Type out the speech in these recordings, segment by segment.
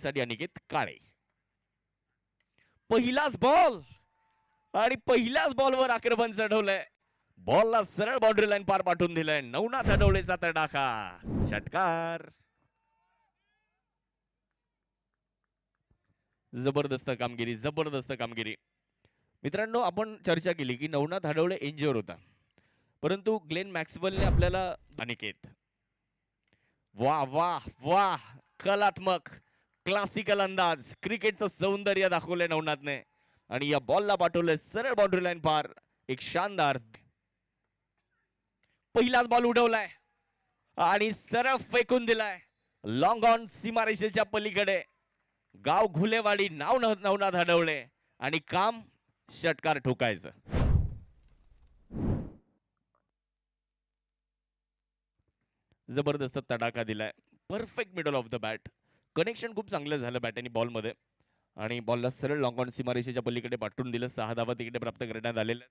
साठी अनिकेत काळे. पहिलाच बॉल आणि पहिल्याच बॉलवर आक्रमण चढवलंय. बॉलला सरळ बाउंड्री लाईन पार पाठवून दिलंय. नवनाथ हडवळेचा तडाखा, षटकार. जबरदस्त कामगिरी, जबरदस्त कामगिरी. मित्रांनो, आपण चर्चा केली की नवनाथ हडवळे इंज्युअर होता, परंतु ग्लेन मॅक्सवेलने आपल्याला अनिकेत वाह वाह वाह, कलात्मक क्लासिकल अंदाज, क्रिकेटचं सौंदर्य दाखवलंय नवनाथने आणि या बॉलला पाठवलंय सरळ बाउंड्री लाईन पार. एक शानदार पहिलाच बॉल उडवलाय आणि सरळ फेकून दिलाय लॉंग ऑन सीमारेषेच्या पलीकडे. गाव घुलेवाडी, नाव नवनाथ हडवळे आणि काम षटकार ठोकायचं. जबरदस्त तडाखा दिलाय, perfect middle of the bat. Connection खूप चांगलं झालं बॅट आणि बॉल मध्ये आणि बॉलला सरळ लॉंग ऑन सीमारेषेच्या पलीकडे पाठवून दिलं. 6 धावा तिकडे प्राप्त करण्यात आलेल्या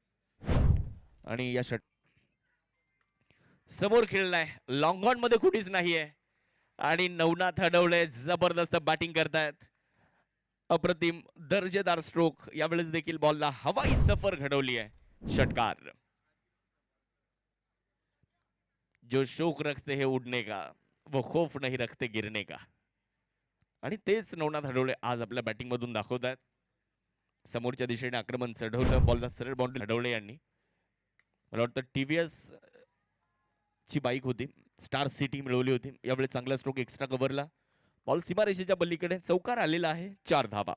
आणि या समोर खेळलाय, लॉंग ऑन मध्ये कुठेच नाहीये आणि नवनाथ हडवळे जबरदस्त बॅटिंग करतायत. अप्रतिम दर्जेदार स्ट्रोक. यावेळेस देखील बॉलला हवाई सफर घडवली आहे. षटकार. जो शौक रखते है उडने का, वो खौफ नहीं रखते गिरने का. आणि तेच नवनाथ हडवळे आज आपल्या बॅटिंग मधून दाखवत आहेत. समोरच्या दिशेने आक्रमण चढवलं, बॉलला सरळ बाउंड्री हडवळे यांनी. मला वाटतं टीव्हीएस ची बाईक होती, स्टार सिटी मिळवली होती. यावेळी चांगला स्ट्रोक एक्स्ट्रा कव्हरला. बॉल सीमारेषेच्या पलीकडे चौकार आलेला आहे. 4 धावा.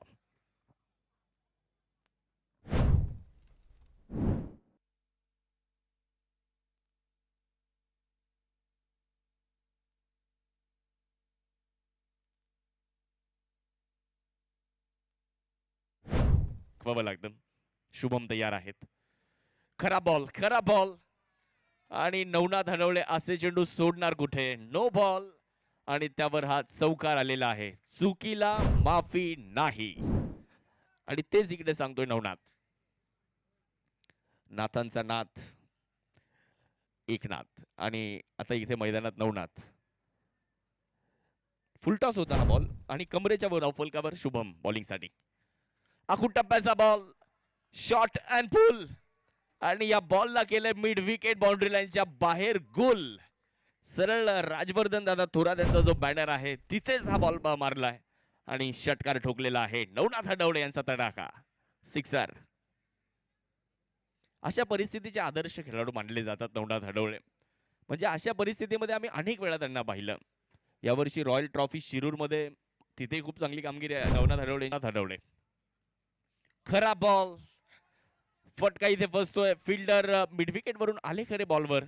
लागतं. शुभम तयार आहेत. खरा बॉल, खरा बॉल आणि नवनाथ हडवळे असे चेंडू सोडणार कुठे. नो बॉल आणि त्यावर हा चौकार आलेला आहे. चुकीला माफी नाही आणि तेच इकडे सांगतोय नवनाथ. नाथांचा नाथ एकनाथ आणि आता इथे मैदानात नवनाथ. फुलटॉस होता हा बॉल आणि कमरेच्या वर फलकावर शुभम बॉलिंग साठी. आखूड टप्प्याचा बॉल, शॉर्ट अँड पुल आणि या बॉलला केलंय मिड विकेट बाउंड्री लाईनच्या बाहेर गोल. सरळ राजवर्धन दादा थोरात यांचा जो बॅनर आहे तिथेच हा बॉल मारलाय आणि षटकार ठोकलेला आहे. नवनाथ हडवळे यांचा तडाखा, सिक्सर. अशा परिस्थितीचे आदर्श खेळाडू मानले जातात नवनाथ हडवळे. म्हणजे अशा परिस्थितीमध्ये आम्ही अनेक वेळा त्यांना पाहिलं. यावर्षी रॉयल ट्रॉफी शिरूर मध्ये तिथे खूप चांगली कामगिरी आहे नवनाथ हडवळे. खरा बॉल, फटका इथे फसतोय. फिल्डर मिड विकेट वरून आले खरे बॉलवर,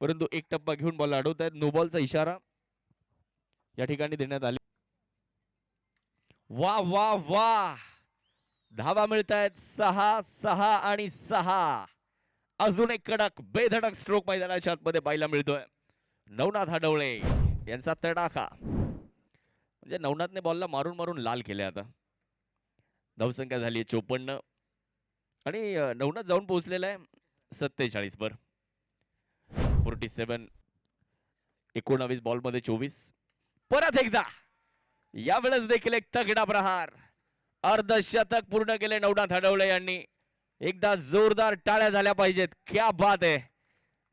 परंतु एक टप्पा घेऊन बॉल अडवत आहेत. नो बॉलचा इशारा या ठिकाणी देण्यात आले. वा वा वा, धावा मिळत आहेत. 6 आणि 6. अजून एक कडक बेधडक स्ट्रोक मैदानाच्या आतमध्ये पाहायला मिळतोय. नवनाथ हडवळे यांचा तडाखा. म्हणजे नवनाथने बॉलला मारून मारून लाल केले. आता धावसंख्या झाली 54 आणि नवनाथ जाऊन पोहोचलेला आहे 47 वर. 47. 19 बॉल मध्ये 24. परत एकदा यावेळेस देखील एक तगडा प्रहार. अर्धशतक पूर्ण केले नवनाथ हडवळे यांनी. एकदा जोरदार टाळ्या झाल्या पाहिजेत. क्या बात आहे.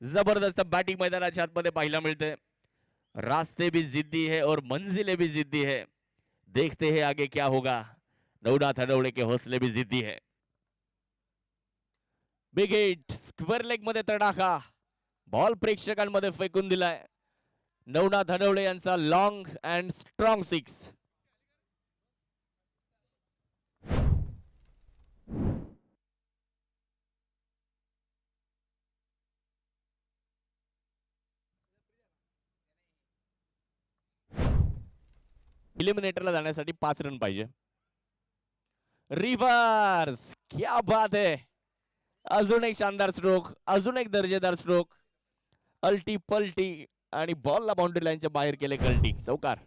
जबरदस्त बॅटिंग मैदानाच्या आतमध्ये पाहायला मिळते. रास्ते भी जिद्दी है और मंजिलें भी जिद्दी है. देखते हैं आगे क्या होगा. नवनाथ हडवळे के हौसले भी जिद्दी है. बिग हिट, स्क्वेअर लेग मध्ये तडाखा. बॉल प्रेक्षकांमध्ये फेकून दिलाय. नवनाथ हडवळे यांचा लॉंग अँड स्ट्रॉंग 6. इलिमिनेटरला जाण्यासाठी 5 रन पाहिजे. रिव्हर्स, क्या बात है. अजून एक शानदार स्ट्रोक, अजून एक दर्जेदार स्ट्रोक. अल्टी पलटी आणि बॉलला बाउंड्री लाईनच्या बाहेर केले कल्टी. चौकार.